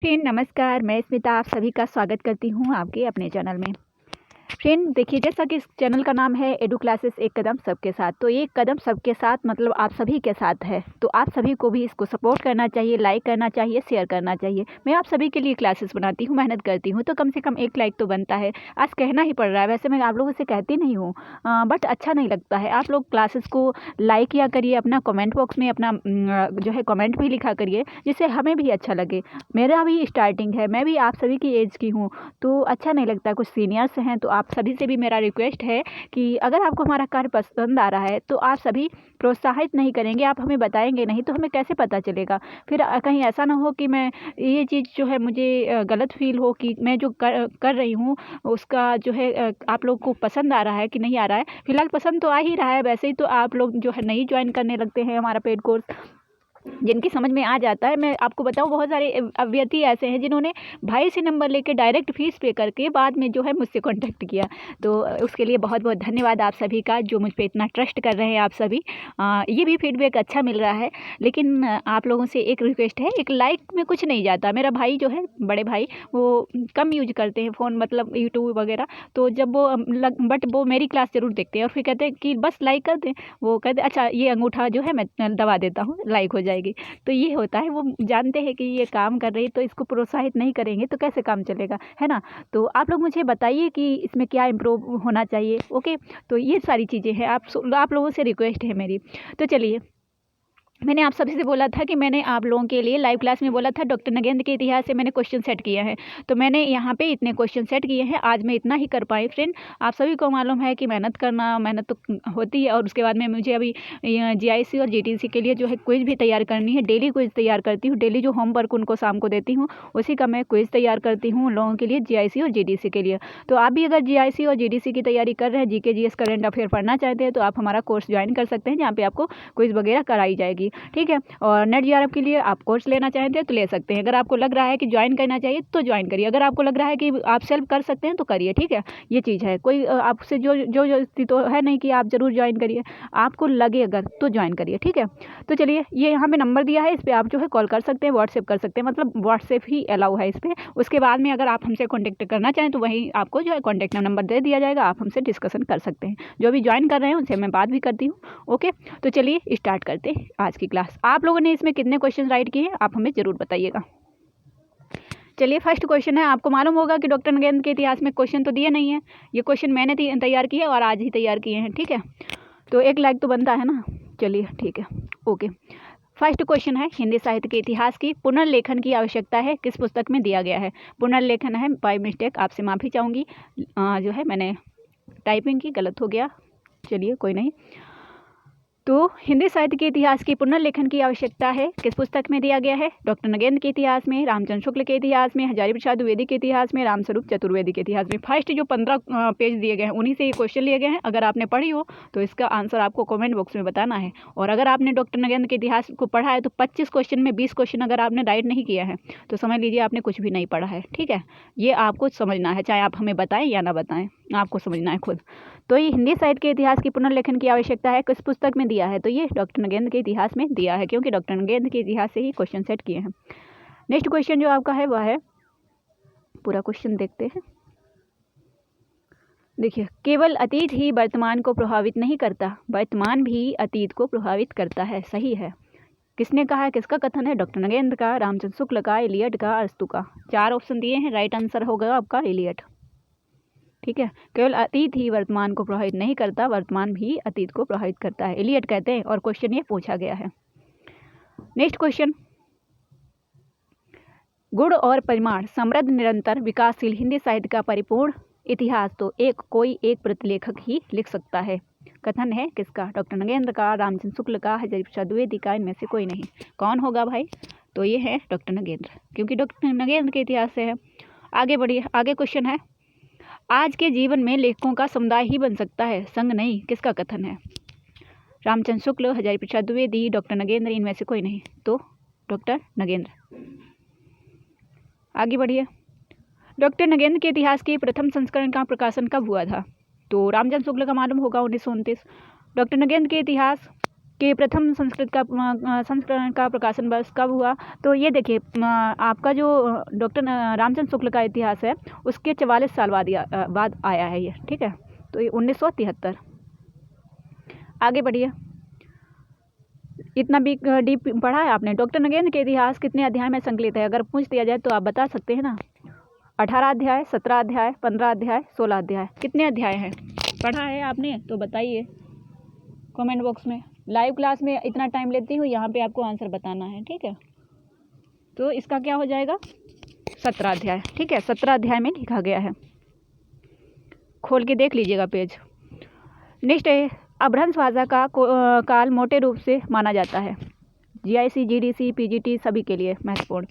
Friend नमस्कार, मैं स्मिता आप सभी का स्वागत करती हूँ आपके अपने चैनल में। फ्रेंड देखिए, जैसा कि इस चैनल का नाम है एडू क्लासेस एक कदम सबके साथ, तो ये कदम सबके साथ मतलब आप सभी के साथ है। तो आप सभी को भी इसको सपोर्ट करना चाहिए, लाइक करना चाहिए, शेयर करना चाहिए। मैं आप सभी के लिए क्लासेस बनाती हूँ, मेहनत करती हूँ, तो कम से कम एक लाइक तो बनता है। आज कहना ही पड़ रहा है, वैसे मैं आप लोगों से कहती नहीं हूँ, बट अच्छा नहीं लगता है। आप लोग क्लासेस को लाइक किया करिए, अपना कमेंट बॉक्स में अपना जो है कमेंट भी लिखा करिए, जिससे हमें भी अच्छा लगे। मेरा भी स्टार्टिंग है, मैं भी आप सभी की एज की हूँ, तो अच्छा नहीं लगता। कुछ सीनियर्स हैं, तो आप सभी से भी मेरा रिक्वेस्ट है कि अगर आपको हमारा कार्य पसंद आ रहा है तो आप सभी प्रोत्साहित नहीं करेंगे, आप हमें बताएंगे नहीं, तो हमें कैसे पता चलेगा। फिर कहीं ऐसा ना हो कि मैं ये चीज़ जो है मुझे गलत फील हो कि मैं जो कर रही हूँ उसका जो है आप लोग को पसंद आ रहा है कि नहीं आ रहा है। फिलहाल पसंद तो आ ही रहा है, वैसे ही तो आप लोग जो है नहीं ज्वाइन करने लगते हैं हमारा पेड कोर्स, जिनकी समझ में आ जाता है। मैं आपको बताऊं, बहुत सारे अभ्यर्थी ऐसे हैं जिन्होंने भाई से नंबर लेके डायरेक्ट फीस पे करके बाद में जो है मुझसे कांटेक्ट किया, तो उसके लिए बहुत बहुत धन्यवाद आप सभी का, जो मुझ पे इतना ट्रस्ट कर रहे हैं आप सभी। ये भी फीडबैक अच्छा मिल रहा है, लेकिन आप लोगों से एक रिक्वेस्ट है, एक लाइक में कुछ नहीं जाता। मेरा भाई जो है, बड़े भाई, वो कम यूज करते हैं फ़ोन, मतलब यूट्यूब वगैरह, तो जब वो बट वो मेरी क्लास ज़रूर देखते हैं और फिर कहते हैं कि बस लाइक कर दें। वो कहते अच्छा ये अंगूठा जो है मैं दबा देता हूँ, लाइक हो जाएगी। तो ये होता है, वो जानते हैं कि ये काम कर रही है, तो इसको प्रोत्साहित नहीं करेंगे तो कैसे काम चलेगा, है ना। तो आप लोग मुझे बताइए कि इसमें क्या इम्प्रूव होना चाहिए। ओके, तो ये सारी चीज़ें हैं, आप लोगों से रिक्वेस्ट है मेरी। तो चलिए, मैंने आप सभी से बोला था कि मैंने आप लोगों के लिए लाइव क्लास में बोला था डॉक्टर नगेंद्र के इतिहास से मैंने क्वेश्चन सेट किया है, तो मैंने यहाँ पे इतने क्वेश्चन सेट किए हैं। आज मैं इतना ही कर पाई। फ्रेंड आप सभी को मालूम है कि मेहनत तो होती है, और उसके बाद में मुझे अभी जीआईसी और जीटीसी के लिए जो है क्विज भी तैयार करनी है। डेली क्विज तैयार करती हूँ, डेली जो होमवर्क उनको शाम को देती हूँ उसी का मैं क्विज तैयार करती हूँ लोगों के लिए, जीआईसी और जीडीसी के लिए। तो आप भी अगर जीआईसी और जीडीसी की तैयारी कर रहे हैं, जीके जीएस करंट अफेयर पढ़ना चाहते हैं, तो आप हमारा कोर्स ज्वाइन कर सकते हैं, जहाँ पे आपको क्विज वगैरह कराई जाएगी। ठीक है, और नेट जीआरएफ के लिए आप कोर्स लेना चाहते हैं तो ले सकते हैं। अगर आपको लग रहा है कि ज्वाइन करना चाहिए तो ज्वाइन करिए, अगर आपको लग रहा है कि आप सेल्फ कर सकते हैं तो करिए। ठीक है, ये चीज़ है, कोई आपसे जो तो है नहीं कि आप जरूर ज्वाइन करिए, आपको लगे अगर तो ज्वाइन करिए। ठीक है, तो चलिए, ये यहाँ पे नंबर दिया है, इस पर आप जो है कॉल कर सकते हैं, व्हाट्सएप कर सकते हैं, मतलब व्हाट्सएप ही अलाउ है इस पर। उसके बाद में अगर आप हमसे कॉन्टेक्ट करना चाहें तो वहीं आपको जो है कॉन्टेक्ट नंबर दे दिया जाएगा, आप हमसे डिस्कशन कर सकते हैं। जो भी ज्वाइन कर रहे हैं उनसे मैं बात भी करती हूँ। ओके, तो चलिए स्टार्ट करते हैं आज की क्लास। आप लोगों ने इसमें कितने क्वेश्चन राइट किए आप हमें जरूर बताइएगा। चलिए, फर्स्ट क्वेश्चन है। आपको मालूम होगा कि डॉक्टर नगेंद्र के इतिहास में क्वेश्चन तो दिए नहीं है, ये क्वेश्चन मैंने तैयार किए और आज ही तैयार किए हैं। ठीक है, तो एक लाइक तो बनता है ना। चलिए ठीक है, ओके। फर्स्ट क्वेश्चन है, हिंदी साहित्य के इतिहास की पुनर्लेखन की आवश्यकता है किस पुस्तक में दिया गया है। पुनर्लेखन है, बाय मिस्टेक आपसे माफ़ी चाहूँगी, जो है मैंने टाइपिंग की, गलत हो गया, चलिए कोई नहीं। तो हिंदी साहित्य के इतिहास की पुनर्लेखन की आवश्यकता है किस पुस्तक में दिया गया है। डॉक्टर नगेंद्र के इतिहास में, रामचंद्र शुक्ल के इतिहास में, हजारी प्रसाद द्विवेदी के इतिहास में, रामस्वरूप चतुर्वेदी के इतिहास में। फर्स्ट जो 15 पेज दिए गए हैं उन्हीं से ये क्वेश्चन लिए गए हैं। अगर आपने पढ़ी हो तो इसका आंसर आपको कमेंट बॉक्स में बताना है, और अगर आपने डॉक्टर नगेंद्र के इतिहास को पढ़ा है तो 25 क्वेश्चन में 20 क्वेश्चन अगर आपने राइट नहीं किया है तो समझ लीजिए आपने कुछ भी नहीं पढ़ा है। ठीक है, ये आपको समझना है, चाहे आप हमें बताएं या ना बताएं, आपको समझना है खुद। तो ये हिंदी साहित्य के इतिहास की पुनर्लेखन की आवश्यकता है किस पुस्तक में दिया है, तो ये डॉक्टर नगेंद्र के इतिहास में दिया है, क्योंकि डॉक्टर नगेंद्र के इतिहास से ही क्वेश्चन सेट किए हैं। नेक्स्ट क्वेश्चन जो आपका है वह है, पूरा क्वेश्चन देखते हैं। देखिए, केवल अतीत ही वर्तमान को प्रभावित नहीं करता, वर्तमान भी अतीत को प्रभावित करता है। सही है। किसने कहा है, किसका कथन है? डॉक्टर नगेंद्र का, रामचंद्र शुक्ल का, इलियट का, अरस्तू का। 4 ऑप्शन दिए हैं, राइट आंसर होगा आपका इलियट। ठीक है, केवल अतीत ही वर्तमान को प्रभावित नहीं करता, वर्तमान भी अतीत को प्रभावित करता है, इलियट कहते हैं, और क्वेश्चन ये पूछा गया है। नेक्स्ट क्वेश्चन, गुण और परिमाण समृद्ध निरंतर विकासशील हिंदी साहित्य का परिपूर्ण इतिहास तो कोई एक प्रतिलेखक ही लिख सकता है। कथन है किसका? डॉक्टर नगेंद्र का, रामचंद्र शुक्ल का, हजारी प्रसाद द्विवेदी का, इनमें से कोई नहीं। कौन होगा भाई? तो ये है डॉक्टर नगेंद्र, क्योंकि डॉक्टर नगेंद्र के इतिहास से है। आगे बढ़िए, आगे क्वेश्चन है, आज के जीवन में लेखकों का समुदाय ही बन सकता है, संघ नहीं। किसका कथन है? रामचंद्र शुक्ल, हजारी प्रसाद द्विवेदी, डॉक्टर नगेंद्र, इनमें से कोई नहीं, तो डॉक्टर नगेंद्र। आगे बढ़िए, डॉक्टर नगेंद्र के इतिहास के प्रथम संस्करण का प्रकाशन कब हुआ था? तो रामचंद्र शुक्ल का मालूम होगा, 1929। डॉक्टर नगेंद्र के इतिहास कि प्रथम संस्करण का प्रकाशन वर्ष कब हुआ। तो ये देखिए आपका जो डॉक्टर रामचंद्र शुक्ल का इतिहास है उसके 44 साल बाद आया है ये, ठीक है। तो ये 1973। आगे बढ़िए। इतना भी डीप पढ़ा है आपने। डॉक्टर नगेंद्र के इतिहास कितने अध्याय में संकलित है? अगर पूछ दिया जाए तो आप बता सकते हैं ना। 18 अध्याय, 17 अध्याय, 15 अध्याय, 16 अध्याय। कितने अध्याय हैं? पढ़ा है आपने तो बताइए कमेंट बॉक्स में। लाइव क्लास में इतना टाइम लेती हूँ, यहाँ पे आपको आंसर बताना है, ठीक है। तो इसका क्या हो जाएगा? 17 अध्याय, ठीक है। 17 अध्याय में लिखा गया है, खोल के देख लीजिएगा पेज। नेक्स्ट है, अपभ्रंश भाषा का काल मोटे रूप से माना जाता है। जीआईसी, जीडीसी, पीजीटी सभी के लिए महत्वपूर्ण।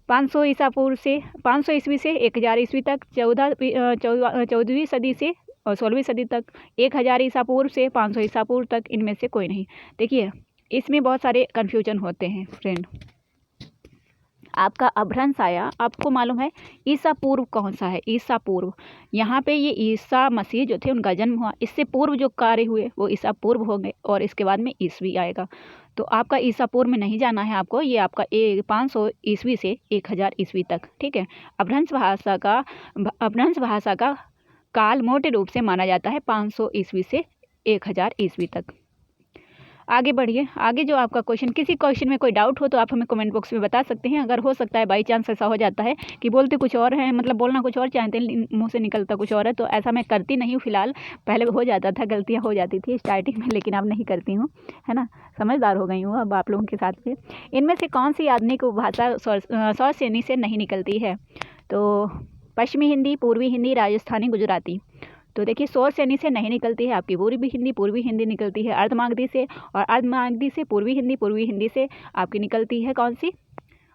500 ईस्वी से 1000 ईस्वी तक, 14वीं सदी से और 16वीं सदी तक, 1000 ईसा पूर्व से 500 ईसा पूर्व तक, इनमें से कोई नहीं। देखिए इसमें बहुत सारे कन्फ्यूजन होते हैं फ्रेंड। आपका अपभ्रंश आया, आपको मालूम है ईसा पूर्व कौन सा है? ईसा पूर्व, यहाँ पे ये ईसा मसीह जो थे उनका जन्म हुआ, इससे पूर्व जो कार्य हुए वो ईसा पूर्व होंगे और इसके बाद में ईस्वी आएगा। तो आपका ईसा पूर्व में नहीं जाना है आपको, ये आपका 500 ईस्वी से 1000 ईस्वी तक, ठीक है। अपभ्रंश भाषा का काल मोटे रूप से माना जाता है 500 ईस्वी से 1000 ईस्वी तक। आगे बढ़िए। आगे जो आपका क्वेश्चन, किसी क्वेश्चन में कोई डाउट हो तो आप हमें कमेंट बॉक्स में बता सकते हैं। अगर हो सकता है बाई चांस ऐसा हो जाता है कि बोलते कुछ और हैं, मतलब बोलना कुछ और चाहते हैं, मुंह से निकलता कुछ और है, तो ऐसा मैं करती नहीं हूँ फिलहाल। पहले हो जाता था, गलतियाँ हो जाती थी स्टार्टिंग में, लेकिन अब नहीं करती हूँ, है ना। समझदार हो गई हूँ अब आप लोगों के साथ में। इनमें से कौन सी आधुनिक भाषा सौ श्रेणी से नहीं निकलती है? तो पश्चिमी हिंदी, पूर्वी हिंदी, राजस्थानी, गुजराती। तो देखिए 100 श्रेणी से नहीं निकलती है आपकी पूर्वी हिंदी निकलती है अर्धमागधी से, और अर्धमागधी से पूर्वी हिंदी से आपकी निकलती है कौन सी?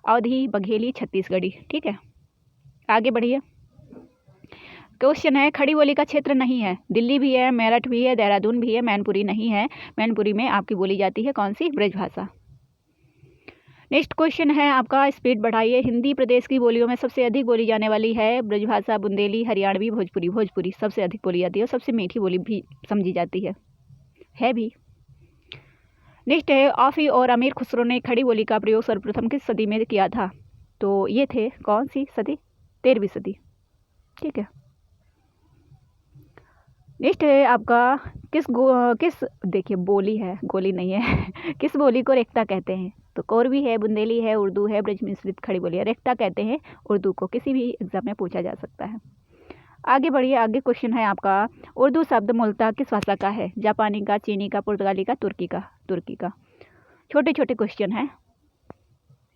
अवधी, बघेली, छत्तीसगढ़ी, ठीक है। आगे बढ़िए। क्वेश्चन है, खड़ी बोली का क्षेत्र नहीं है। दिल्ली भी है, मेरठ भी है, देहरादून भी है, मैनपुरी नहीं है। मैनपुरी में आपकी बोली जाती है कौन सी? ब्रजभाषा। नेक्स्ट क्वेश्चन है आपका, स्पीड बढ़ाइए। हिंदी प्रदेश की बोलियों में सबसे अधिक बोली जाने वाली है ब्रजभाषा, बुंदेली, हरियाणवी, भोजपुरी सबसे अधिक बोली जाती है और सबसे मीठी बोली भी समझी जाती है भी। नेक्स्ट है, ऑफी और अमीर खुसरो ने खड़ी बोली का प्रयोग सर्वप्रथम किस सदी में किया था? तो ये थे कौन सी सदी? 13वीं सदी, ठीक है। नेक्स्ट है आपका, किस देखिए बोली है, गोली नहीं है किस बोली को रेख्ता कहते हैं? तो कोरवी है, बुंदेली है, उर्दू है, ब्रज मिश्रित खड़ी बोली है। रेख्ता कहते हैं उर्दू को, किसी भी एग्जाम में पूछा जा सकता है। आगे बढ़िए। आगे क्वेश्चन है आपका, उर्दू शब्द मूलतः किस भाषा का है? जापानी का, चीनी का, पुर्तगाली का, तुर्की का। छोटे छोटे क्वेश्चन है।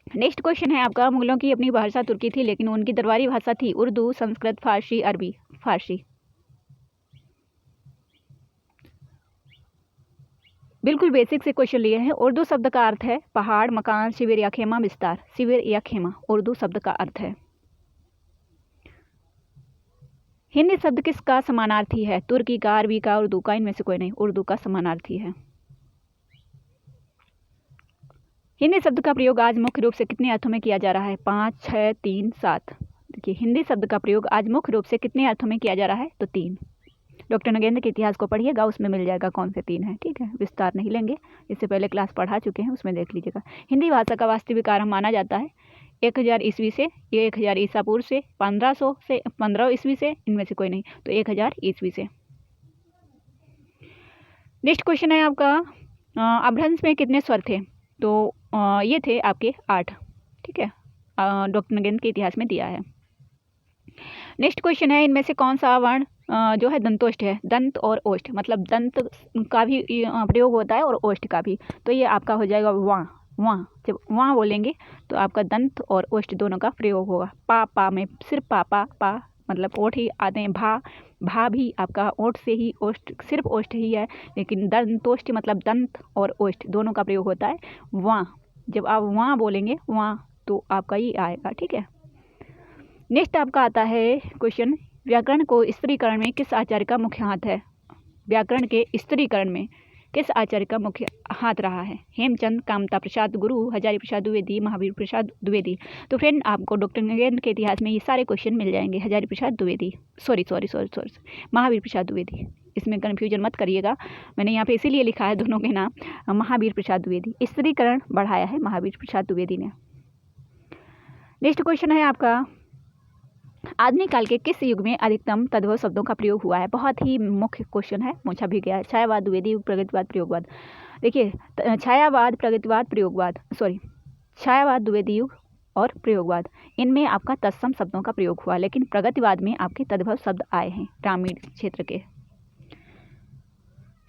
नेक्स्ट क्वेश्चन है आपका, मुगलों की अपनी भाषा तुर्की थी लेकिन उनकी दरबारी भाषा थी उर्दू, संस्कृत, फारसी, अरबी। फारसी, बिल्कुल बेसिक से क्वेश्चन लिए हैं। उर्दू शब्द का अर्थ है पहाड़, मकान, शिविर या खेमा, विस्तार। शिविर या खेमा उर्दू शब्द का अर्थ है। हिंदी शब्द किसका समानार्थी है? तुर्की का, अरबी का, उर्दू का, इनमें से कोई नहीं, उर्दू का समानार्थी है। हिंदी शब्द का प्रयोग आज मुख्य रूप से कितने अर्थों में किया जा रहा है? 5, 6, 3, 7। देखिए हिंदी शब्द का प्रयोग आज मुख्य रूप से कितने अर्थों में किया जा रहा है? तो 3। डॉक्टर नगेंद्र के इतिहास को पढ़िएगा, उसमें मिल जाएगा कौन से 3 हैं, ठीक है। विस्तार नहीं लेंगे, इससे पहले क्लास पढ़ा चुके हैं, उसमें देख लीजिएगा। हिंदी भाषा का वास्तविक आरंभ माना जाता है 1000 ईस्वी से, 1000 ईसा पूर्व से, 1500 से, 15 ईस्वी से, इनमें से कोई नहीं, तो 1000 ईस्वी से। नेक्स्ट क्वेश्चन है आपका, अपभ्रंश में कितने स्वर थे? तो ये थे आपके 8, ठीक है। डॉक्टर नगेंद्र के इतिहास में दिया है। नेक्स्ट क्वेश्चन है, इनमें से कौन सा वर्ण जो है दंतोष्ठ है? दंत और ओष्ठ, मतलब दंत का भी प्रयोग होता है और ओष्ठ का भी। तो ये आपका हो जाएगा वहाँ। जब वहाँ बोलेंगे तो आपका दंत और ओष्ठ दोनों का प्रयोग होगा। पा में सिर्फ पा मतलब ओठ ही आते हैं। भा भी आपका ओठ से ही, ओष्ठ सिर्फ ओष्ठ ही है, लेकिन दंतोष्ठ मतलब दंत और ओष्ठ दोनों का प्रयोग होता है वहाँ। जब आप वहाँ बोलेंगे वहाँ, तो आपका ये आएगा, ठीक है। नेक्स्ट आपका आता है क्वेश्चन, व्याकरण को स्त्रीकरण में किस आचार्य का मुख्य हाथ है? व्याकरण के स्त्रीकरण में किस आचार्य का मुख्य हाथ रहा है? हेमचंद, कामता प्रसाद गुरु, हजारी प्रसाद द्विवेदी, महावीर प्रसाद द्विवेदी। तो फ्रेंड आपको डॉक्टर नगेंद्र के इतिहास में ये सारे क्वेश्चन मिल जाएंगे। हजारी प्रसाद द्विवेदी, सॉरी महावीर प्रसाद द्विवेदी। इसमें कन्फ्यूजन मत करिएगा, मैंने यहाँ पे इसीलिए लिखा है दोनों के नाम। महावीर प्रसाद द्विवेदी, स्त्रीकरण बढ़ाया है महावीर प्रसाद द्विवेदी ने। नेक्स्ट क्वेश्चन है आपका, आधुनिक काल के किस युग में अधिकतम तद्भव शब्दों का प्रयोग हुआ है? बहुत ही मुख्य क्वेश्चन है, पूछा भी गया है। छायावाद, द्विवेदी युग, प्रगतिवाद, प्रयोगवाद। देखिए छायावाद, प्रगतिवाद, प्रयोगवाद, छायावाद, द्विवेदी युग और प्रयोगवाद, इनमें आपका तत्सम शब्दों का प्रयोग हुआ, लेकिन प्रगतिवाद में आपके तद्भव शब्द आए हैं ग्रामीण क्षेत्र के।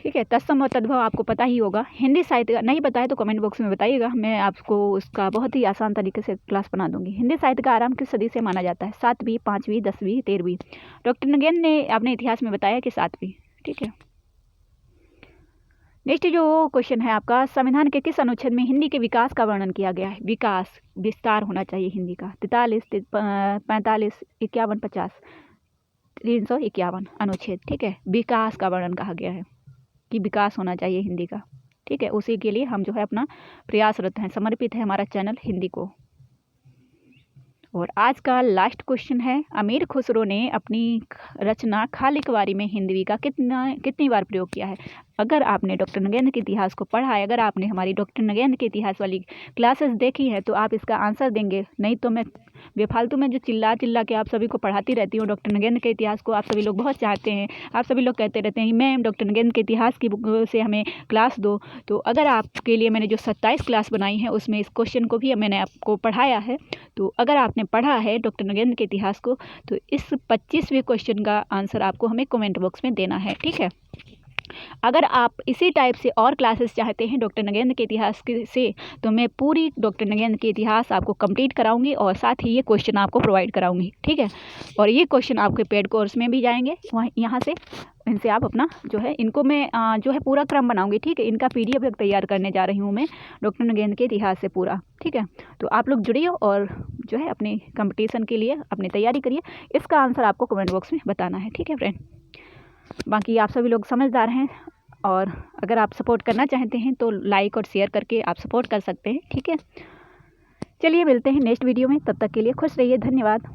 ठीक है, तत्सम और तद्भव आपको पता ही होगा। हिंदी साहित्य नहीं पता है तो कमेंट बॉक्स में बताइएगा, मैं आपको उसका बहुत ही आसान तरीके से क्लास बना दूंगी। हिंदी साहित्य का आरंभ किस सदी से माना जाता है? 7वीं, 5वीं, 10वीं, 13वीं। डॉक्टर नगेन ने अपने इतिहास में बताया कि 7वीं। ठीक है, नेक्स्ट जो क्वेश्चन है आपका, संविधान के किस अनुच्छेद में हिंदी के विकास का वर्णन किया गया है? विकास, विस्तार होना चाहिए हिंदी का। 43, 45, 51, 50, 351 अनुच्छेद। ठीक है, विकास का वर्णन कहा गया है कि विकास होना चाहिए हिंदी का। ठीक है, उसी के लिए हम जो है अपना प्रयासरत हैं, समर्पित है हमारा चैनल हिंदी को। और आज का लास्ट क्वेश्चन है, अमीर खुसरो ने अपनी रचना खालिकवारी में हिंदवी का कितनी बार प्रयोग किया है? अगर आपने डॉक्टर नगेंद्र के इतिहास को पढ़ा है, अगर आपने हमारी डॉक्टर नगेंद्र के इतिहास वाली क्लासेस देखी है तो आप इसका आंसर देंगे, नहीं तो मैं बेफालतू में जो चिल्ला के आप सभी को पढ़ाती रहती हूँ। डॉक्टर नगेंद्र के इतिहास को आप सभी लोग बहुत चाहते हैं, आप सभी लोग कहते रहते हैं मैम डॉक्टर नगेंद्र के इतिहास की बुक से हमें क्लास दो। तो अगर आपके लिए मैंने जो 27 क्लास बनाई है उसमें इस क्वेश्चन को भी मैंने आपको पढ़ाया है। तो अगर आपने पढ़ा है डॉक्टर नगेंद्र के इतिहास को तो इस 25वें क्वेश्चन का आंसर आपको हमें कमेंट बॉक्स में देना है। ठीक है, अगर आप इसी टाइप से और क्लासेस चाहते हैं डॉक्टर नगेंद्र के इतिहास से तो मैं पूरी डॉक्टर नगेंद्र के इतिहास आपको कंप्लीट कराऊंगी और साथ ही ये क्वेश्चन आपको प्रोवाइड कराऊंगी। ठीक है, और ये क्वेश्चन आपके पेड कोर्स में भी जाएंगे, वहाँ यहाँ से इनसे आप अपना जो है इनको मैं जो है पूरा क्रम बनाऊंगी। ठीक है, इनका PDF एक तैयार करने जा रही हूँ मैं डॉक्टर नगेंद्र के इतिहास से पूरा। ठीक है, तो आप लोग जुड़िए और जो है अपने कंपटीशन के लिए अपनी तैयारी करिए। इसका आंसर आपको कमेंट बॉक्स में बताना है। ठीक है फ्रेंड, बाकी आप सभी लोग समझदार हैं और अगर आप सपोर्ट करना चाहते हैं तो लाइक और शेयर करके आप सपोर्ट कर सकते हैं। ठीक है, चलिए मिलते हैं नेक्स्ट वीडियो में, तब तक के लिए खुश रहिए, धन्यवाद।